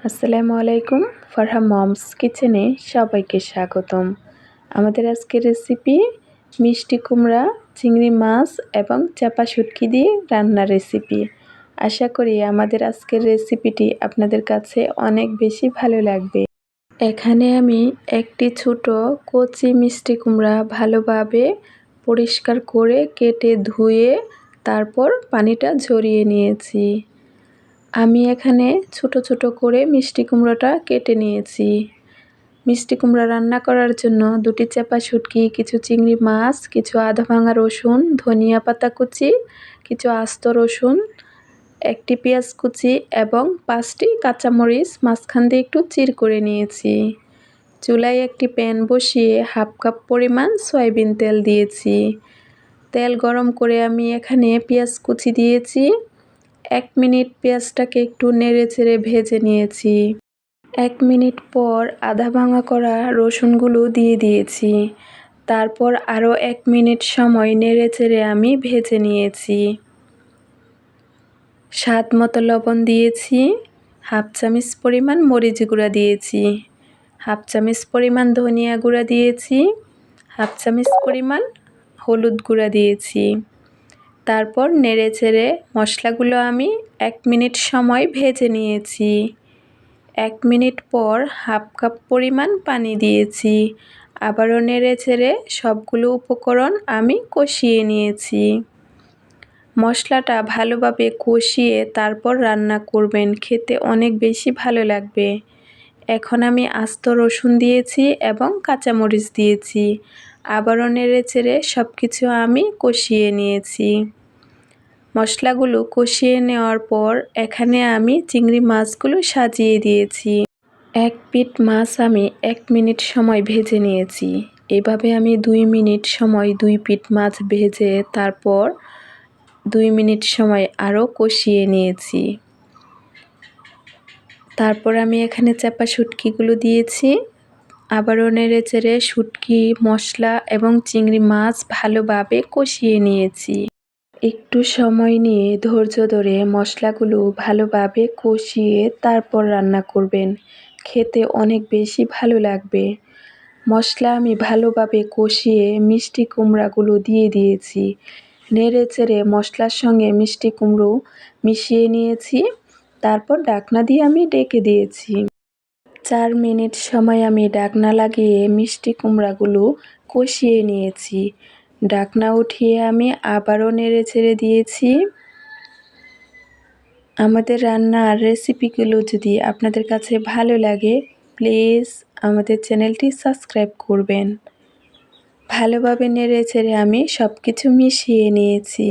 আসসালামু আলাইকুম। ফারহা মমস কিচেনে সবাইকে স্বাগতম। আমাদের আজকের রেসিপি মিষ্টি কুমড়া, চিংড়ি মাছ এবং চাপা শুটকি দিয়ে রান্নার রেসিপি। আশা করি আমাদের আজকের রেসিপিটি আপনাদের কাছে অনেক বেশি ভালো লাগবে। এখানে আমি একটি ছোট কচি মিষ্টি কুমড়া ভালোভাবে পরিষ্কার করে কেটে ধুয়ে তারপর পানিটা ঝরিয়ে নিয়েছি। আমি এখানে ছোট ছোট করে মিষ্টি কুমড়োটা কেটে নিয়েছি। মিষ্টি কুমড়া রান্না করার জন্য দুটি চাপা শুটকি, কিছু চিংড়ি মাছ, কিছু আধা ভাঙা রসুন, ধনিয়া পাতা কুচি, কিছু আস্ত রসুন, একটি পেঁয়াজ কুচি এবং 5টি কাঁচামরিচ মাঝখান দিয়ে একটু চির করে নিয়েছি। চুলায় একটি প্যান বসিয়ে 1/2 কাপ পরিমাণ সয়াবিন তেল দিয়েছি। তেল গরম করে আমি এখানে পেঁয়াজ কুচি দিয়েছি। 1 মিনিট পেঁয়াজটাকে একটু নেড়েচেড়ে ভেজে নিয়েছি। 1 মিনিট পর আধা ভাঙা করা রসুনগুলো দিয়ে দিয়েছি। তারপর আরও 1 মিনিট সময় নেড়েচেড়ে আমি ভেজে নিয়েছি। স্বাদ মতো লবণ দিয়েছি। 1/2 চামচ পরিমাণ মরিচ গুঁড়া দিয়েছি। 1/2 চামচ পরিমাণ ধনিয়া গুঁড়া দিয়েছি। 1/2 চামচ পরিমাণ হলুদ গুঁড়া দিয়েছি। তারপর নেড়েচেড়ে মশলাগুলো আমি 1 মিনিট সময় ভেজে নিয়েছি। 1 মিনিট পর 1/2 কাপ পরিমাণ পানি দিয়েছি। আবারও নেড়েচেড়ে সবগুলো উপকরণ আমি কষিয়ে নিয়েছি। মশলাটা ভালোভাবে কষিয়ে তারপর রান্না করবেন, খেতে অনেক বেশি ভালো লাগবে। এখন আমি আস্ত রসুন দিয়েছি এবং কাঁচামরিচ দিয়েছি। আবারও নেড়েচেড়ে সব কিছু আমি কষিয়ে নিয়েছি। মশলাগুলো কষিয়ে নেওয়ার পর এখানে আমি চিংড়ি মাছগুলো সাজিয়ে দিয়েছি। 1 পিঠ মাছ আমি 1 মিনিট সময় ভেজে নিয়েছি। এভাবে আমি 2 মিনিট সময় 2 পিঠ মাছ ভেজে তারপর 2 মিনিট সময় আরও কষিয়ে নিয়েছি। তারপর আমি এখানে চাপা শুটকিগুলো দিয়েছি। আবারও নেড়েচেড়ে শুটকি, মশলা এবং চিংড়ি মাছ ভালোভাবে কষিয়ে নিয়েছি। একটু সময় নিয়ে ধৈর্য ধরে মশলাগুলো ভালোভাবে কষিয়ে তারপর রান্না করবেন, খেতে অনেক বেশি ভালো লাগবে। মশলা আমি ভালোভাবে কষিয়ে মিষ্টি কুমড়াগুলো দিয়ে দিয়েছি। নেড়েচেড়ে মশলার সঙ্গে মিষ্টি কুমড়ো মিশিয়ে নিয়েছি। তারপর ঢাকনা দিয়ে আমি ঢেকে দিয়েছি। 4 মিনিট সময় আমি ঢাকনা লাগিয়ে মিষ্টি কুমড়াগুলো কষিয়ে নিয়েছি। ঢাকনা উঠিয়ে আমি আবারও নেড়েচেড়ে দিয়েছি। আমাদের রান্নার রেসিপিগুলো যদি আপনাদের কাছে ভালো লাগে, প্লিজ আমাদের চ্যানেলটি সাবস্ক্রাইব করবেন। ভালোভাবে নেড়েচেড়ে আমি সব কিছু মিশিয়ে নিয়েছি।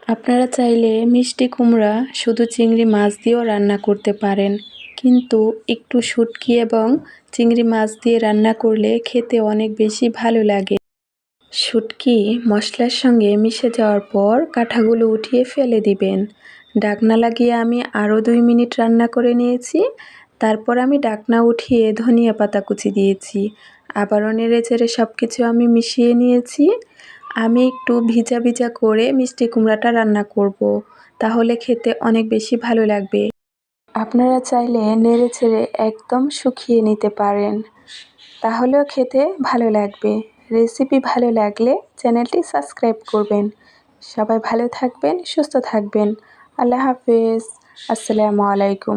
আপনারা চাইলে মিষ্টি কুমড়া শুধু চিংড়ি মাছ দিয়েও রান্না করতে পারেন, কিন্তু একটু শুটকি এবং চিংড়ি মাছ দিয়ে রান্না করলে খেতে অনেক বেশি ভালো লাগে। শুটকি মশলার সঙ্গে মিশে যাওয়ার পর কাঁটাগুলো উঠিয়ে ফেলে দিবেন। ঢাকনা লাগিয়ে আমি আরও 2 মিনিট রান্না করে নিয়েছি। তারপর আমি ঢাকনা উঠিয়ে ধনিয়া পাতা কুচি দিয়েছি। আবারও নেড়েচেড়ে সব কিছু আমি মিশিয়ে নিয়েছি। আমি একটু ভিজা ভিজা করে মিষ্টি কুমড়াটা রান্না করব, তাহলে খেতে অনেক বেশি ভালো লাগবে। আপনারা চাইলে নেড়েচেড়ে একদম শুকিয়ে নিতে পারেন, তাহলেও খেতে ভালো লাগবে। রেসিপি ভালো লাগলে চ্যানেলটি সাবস্ক্রাইব করবেন। সবাই ভালো থাকবেন, সুস্থ থাকবেন। আল্লাহ হাফেজ। আসসালামু আলাইকুম।